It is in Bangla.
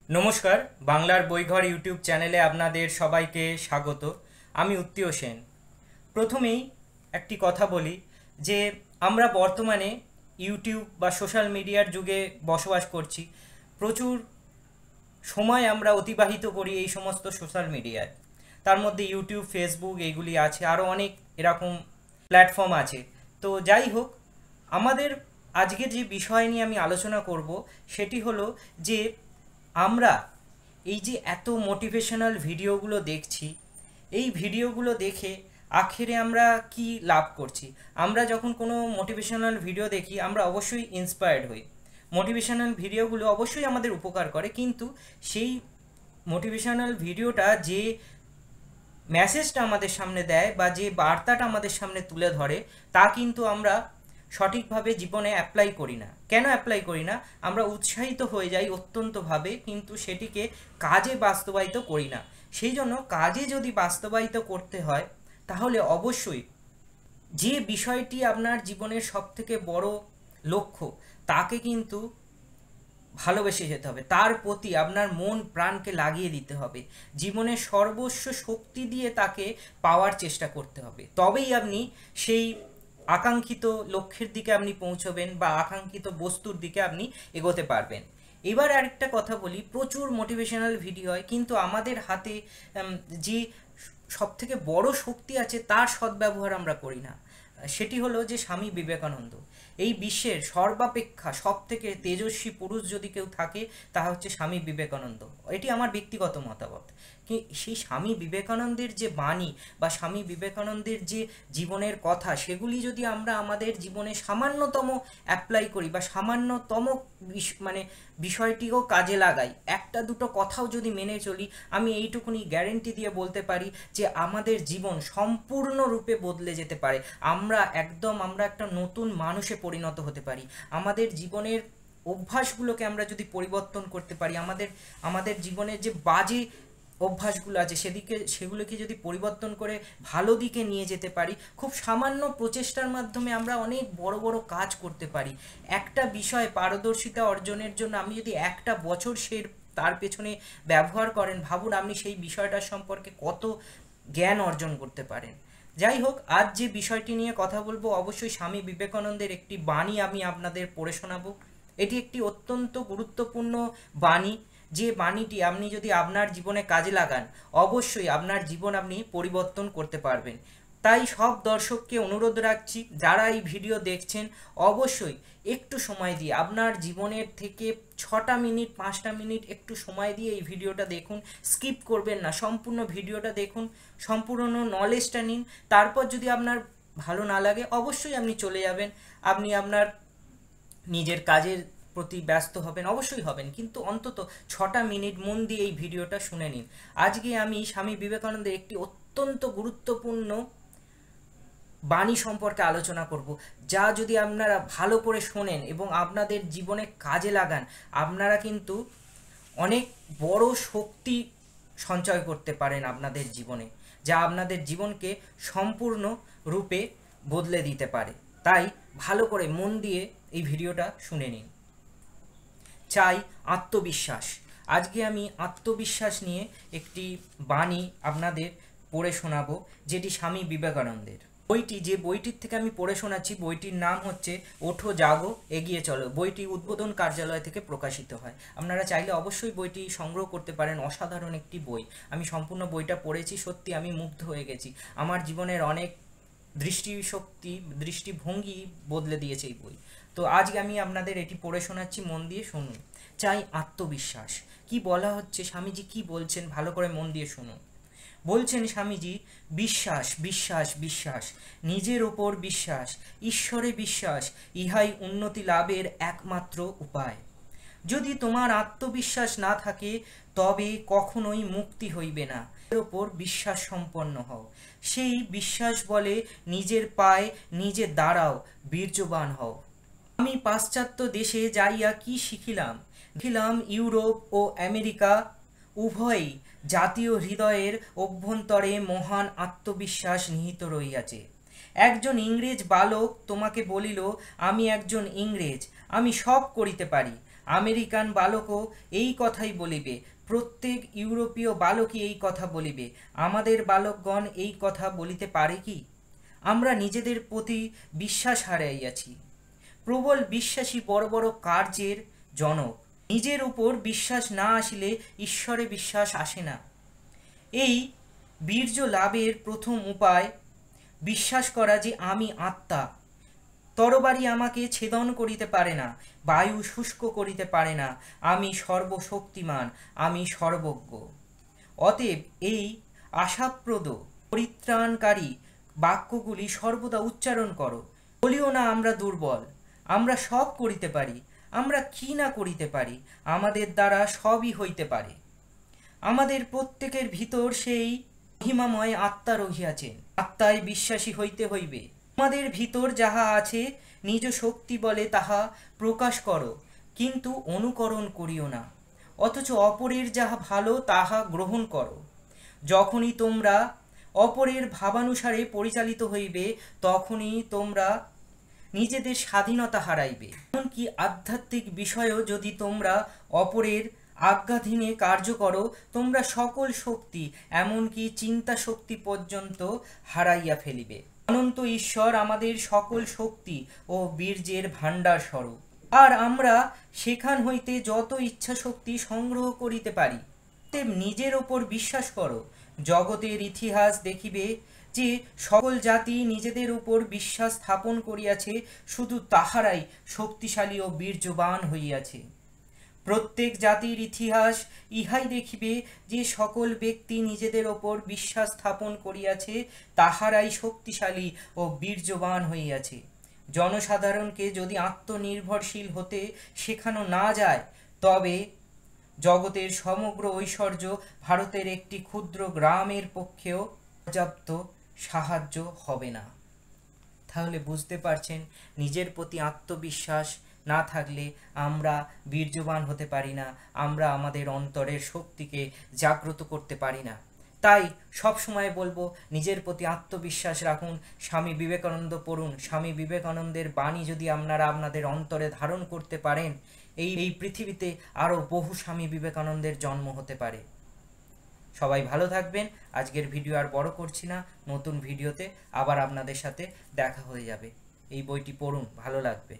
নমস্কার, বাংলার বইঘর ইউটিউব চ্যানেলে আপনাদের সবাইকে স্বাগত। আমি উত্তীয় সেন। প্রথমেই একটি কথা বলি যে আমরা বর্তমানে ইউটিউব বা সোশ্যাল মিডিয়ার যুগে বসবাস করছি। প্রচুর সময় আমরা অতিবাহিত করি এই সমস্ত সোশ্যাল মিডিয়ায়। তার মধ্যে ইউটিউব, ফেসবুক এইগুলি আছে, আরও অনেক এরকম প্ল্যাটফর্ম আছে। তো যাই হোক, আমাদের আজকের যে বিষয় নিয়ে আমি আলোচনা করব সেটি হলো যে আমরা এই যে এত মোটিভেশনাল ভিডিওগুলো দেখছি, এই ভিডিওগুলো দেখে আখেরে আমরা কি লাভ করছি। আমরা যখন কোনো মোটিভেশনাল ভিডিও দেখি আমরা অবশ্যই ইন্সপায়ার্ড হই। মোটিভেশনাল ভিডিওগুলো অবশ্যই আমাদের উপকার করে, কিন্তু সেই মোটিভেশনাল ভিডিওটা যে মেসেজটা আমাদের সামনে দেয় বা যে বার্তাটা আমাদের সামনে তুলে ধরে তা কিন্তু আমরা সঠিকভাবে জীবনে অ্যাপ্লাই করি না। কেন অ্যাপ্লাই করি না? আমরা উৎসাহিত হয়ে যাই অত্যন্তভাবে, কিন্তু সেটিকে কাজে বাস্তবায়িত করি না। সেই জন্য কাজে যদি বাস্তবায়িত করতে হয় তাহলে অবশ্যই যে বিষয়টি আপনার জীবনের সবথেকে বড় লক্ষ্য তাকে কিন্তু ভালোবেসে যেতে হবে, তার প্রতি আপনার মন প্রাণকে লাগিয়ে দিতে হবে, জীবনের সর্বস্ব শক্তি দিয়ে তাকে পাওয়ার চেষ্টা করতে হবে। তবেই আপনি সেই আকাঙ্ক্ষিত লক্ষ্যের দিকে আপনি পৌঁছবেন বা আকাঙ্ক্ষিত বস্তুর দিকে আপনি এগোতে পারবেন। এবার আরেকটা কথা বলি, প্রচুর মোটিভেশনাল ভিডিও হয় কিন্তু আমাদের হাতে যে সবথেকে বড় শক্তি আছে তার সদ্ব্যবহার আমরা করি না। সেটি হলো যে স্বামী বিবেকানন্দ। এই বিশ্বের সর্বাপেক্ষা সব থেকে তেজস্বী পুরুষ যদি কেউ থাকে তা হচ্ছে স্বামী বিবেকানন্দ। এটি আমার ব্যক্তিগত মতামত। কি সেই স্বামী বিবেকানন্দের যে বাণী বা স্বামী বিবেকানন্দের যে জীবনের কথা, সেগুলি যদি আমরা আমাদের জীবনে সামান্যতম অ্যাপ্লাই করি বা সামান্যতম মানে বিষয়টিও কাজে লাগাই, একটা দুটো কথাও যদি মেনে চলি, আমি এইটুকুনি গ্যারেন্টি দিয়ে বলতে পারি যে আমাদের জীবন সম্পূর্ণরূপে বদলে যেতে পারে। আমরা একটা নতুন মানুষে পরিণত হতে পারি। আমাদের জীবনের অভ্যাসগুলোকে আমরা যদি পরিবর্তন করতে পারি, আমাদের জীবনের যে বাজে অভ্যাসগুলো আছে সেগুলোকে যদি পরিবর্তন করে ভালো দিকে নিয়ে যেতে পারি, খুব সামান্য প্রচেষ্টার মাধ্যমে আমরা অনেক বড় বড় কাজ করতে পারি। একটা বিষয়ে পারদর্শিতা অর্জনের জন্য আপনি যদি একটা বছর তার পেছনে ব্যবহার করেন, ভাবুন আপনি সেই বিষয়টার সম্পর্কে কত জ্ঞান অর্জন করতে পারেন। যাই হোক, আজ যে বিষয়টি নিয়ে কথা বলবো অবশ্যই স্বামী বিবেকানন্দের একটি বাণী আমি আপনাদের পড়ে শোনাবো। এটি একটি অত্যন্ত গুরুত্বপূর্ণ বাণী, যে বাণীটি আপনি যদি আপনার জীবনে কাজে লাগান অবশ্যই আপনার জীবন আপনি পরিবর্তন করতে পারবেন। তাই সব দর্শককে অনুরোধ রাখছি, যারা এই ভিডিও দেখছেন অবশ্যই একটু সময় দিয়ে আপনার জীবনের থেকে 6টা মিনিট 5টা মিনিট একটু সময় দিয়ে এই ভিডিওটা দেখুন। স্কিপ করবেন না, সম্পূর্ণ ভিডিওটা দেখুন, সম্পূর্ণ নলেজটা নিন। তারপর যদি আপনার ভালো না লাগে অবশ্যই আপনি চলে যাবেন, আপনি আপনার নিজের কাজের প্রতি ব্যস্ত হবেন, অবশ্যই হবেন, কিন্তু অন্তত 6টা মিনিট মন দিয়ে এই ভিডিওটা শুনে নিন। আজকে আমি স্বামী বিবেকানন্দের একটি অত্যন্ত গুরুত্বপূর্ণ বাণী সম্পর্কে আলোচনা করব, যা যদি আপনারা ভালো করে শোনেন এবং আপনাদের জীবনে কাজে লাগান, আপনারা কিন্তু অনেক বড় শক্তি সঞ্চয় করতে পারেন আপনাদের জীবনে, যা আপনাদের জীবনকে সম্পূর্ণ রূপে বদলে দিতে পারে। তাই ভালো করে মন দিয়ে এই ভিডিওটা শুনে নিন। চাই আত্মবিশ্বাস। আজকে আমি আত্মবিশ্বাস নিয়ে একটি বাণী আপনাদের পড়ে শোনাবো, যেটি স্বামী বিবেকানন্দের। যে বইটির থেকে আমি পড়ে শোনাচ্ছি, বইটির নাম হচ্ছে ওঠো জাগো এগিয়ে চলো। বইটি উদ্বোধন কার্যালয় থেকে প্রকাশিত হয়। আপনারা চাইলে অবশ্যই বইটি সংগ্রহ করতে পারেন। অসাধারণ একটি বই। আমি সম্পূর্ণ বইটা পড়েছি, সত্যি আমি মুগ্ধ হয়ে গেছি। আমার জীবনের অনেক দৃষ্টিশক্তি, দৃষ্টিভঙ্গি বদলে দিয়েছে এই বই। তো আজকে আমি আপনাদের এটি পড়ে শোনাচ্ছি, মন দিয়ে শুনুন। চাই আত্মবিশ্বাস। কি বলা হচ্ছে, স্বামীজি কি বলছেন, ভালো করে মন দিয়ে শুনুন। বলছেন স্বামীজি, বিশ্বাস বিশ্বাস বিশ্বাস, নিজের ওপর বিশ্বাস, ঈশ্বরে বিশ্বাস, ইহাই উন্নতি লাভের একমাত্র উপায়। যদি তোমার আত্মবিশ্বাস না থাকে তবে কখনোই মুক্তি হইবে না। এর ওপর বিশ্বাস সম্পন্ন হও, সেই বিশ্বাস বলে নিজের পায়ে নিজে দাঁড়াও, বীর্যবান হও। আমি পাশ্চাত্য দেশে যাইয়া কি শিখিলাম? শিখিলাম ইউরোপ ও আমেরিকা উভয়ই জাতীয় হৃদয়ের অভ্যন্তরে মহান আত্মবিশ্বাস নিহিত রহিয়াছে। একজন ইংরেজ বালক তোমাকে বলিল, আমি একজন ইংরেজ, আমি সব করিতে পারি। আমেরিকান বালকও এই কথাই বলিবে, প্রত্যেক ইউরোপীয় বালকই এই কথা বলিবে। আমাদের বালকগণ এই কথা বলিতে পারে কি? আমরা নিজেদের প্রতি বিশ্বাস হারাইয়াছি। প্রবল বিশ্বাসী বড় বড় কার্যের জনক। নিজের উপর বিশ্বাস না আসিলে ঈশ্বরে বিশ্বাস আসে না। এই বীর্য লাভের প্রথম উপায় বিশ্বাস করা যে আমি আত্মা। তরবারি আমাকে ছেদন করিতে পারে না, বায়ু শুষ্ক করিতে পারে না, আমি সর্বশক্তিমান, আমি সর্বজ্ঞ। অতএব এই আশাপ্রদ পরিত্রাণকারী বাক্যগুলি সর্বদা উচ্চারণ করো। বলিও না আমরা দুর্বল, আমরা সব করিতে পারি। আমরা কি না করিতে পারি, আমাদের দ্বারা সবই হইতে পারে। আমাদের প্রত্যেকের ভিতর সেই মহিমাময় আত্মা রহিয়াছেন। আত্মায় বিশ্বাসী হইতে হইবে। আমাদের ভিতর যাহা আছে নিজ শক্তি বলে তাহা প্রকাশ করো, কিন্তু অনুকরণ করিও না। অথচ অপরের যাহা ভালো তাহা গ্রহণ করো। যখনই তোমরা অপরের ভাবানুসারে পরিচালিত হইবে, তখনই তোমরা নিজেদের স্বাধীনতা হারাইবে। এমনকি আধ্যাত্মিক বিষয়েও যদি তোমরা অপরের আজ্ঞাধীনে কার্য করো, তোমরা সকল শক্তি, এমনকি চিন্তা শক্তি পর্যন্ত হারাইয়া ফেলিবে। অনন্ত ঈশ্বর আমাদের সকল শক্তি ও বীর্যের ভাণ্ডার স্বরূপ, আর আমরা সেখান হইতে যত ইচ্ছা শক্তি সংগ্রহ করিতে পারি। তেম নিজের ওপর বিশ্বাস করো। জগতের ইতিহাস দেখিবে যে সকল জাতি নিজেদের উপর বিশ্বাস স্থাপন করিয়াছে, শুধু তাহারাই শক্তিশালী ও বীর্যবান হইয়াছে। প্রত্যেক জাতির ইতিহাস ইহাই দেখিবে যে সকল ব্যক্তি নিজেদের ওপর বিশ্বাস স্থাপন করিয়াছে, তাহারাই শক্তিশালী ও বীর্যবান হইয়াছে। জনসাধারণকে যদি আত্মনির্ভরশীল হতে শেখানো না যায়, তবে জগতের সমগ্র ঐশ্বর্য ভারতের একটি ক্ষুদ্র গ্রামের পক্ষেও পর্যাপ্ত সাহায্য হবে না। তাহলে বুঝতে পারছেন, নিজের প্রতি আত্মবিশ্বাস না থাকলে আমরা বীর্যবান হতে পারি না, আমরা আমাদের অন্তরের শক্তিকে জাগ্রত করতে পারি না। তাই সব সময় বলবো, নিজের প্রতি আত্মবিশ্বাস রাখুন। স্বামী বিবেকানন্দ পড়ুন। স্বামী বিবেকানন্দের বাণী যদি আপনারা আপনাদের অন্তরে ধারণ করতে পারেন, এই পৃথিবীতে আরও বহু স্বামী বিবেকানন্দের জন্ম হতে পারে। সবাই ভালো থাকবেন। আজকের ভিডিও আর বড় করছি না, নতুন ভিডিওতে আবার আপনাদের সাথে দেখা হয়ে যাবে। এই বইটি পড়ুন, ভালো লাগবে।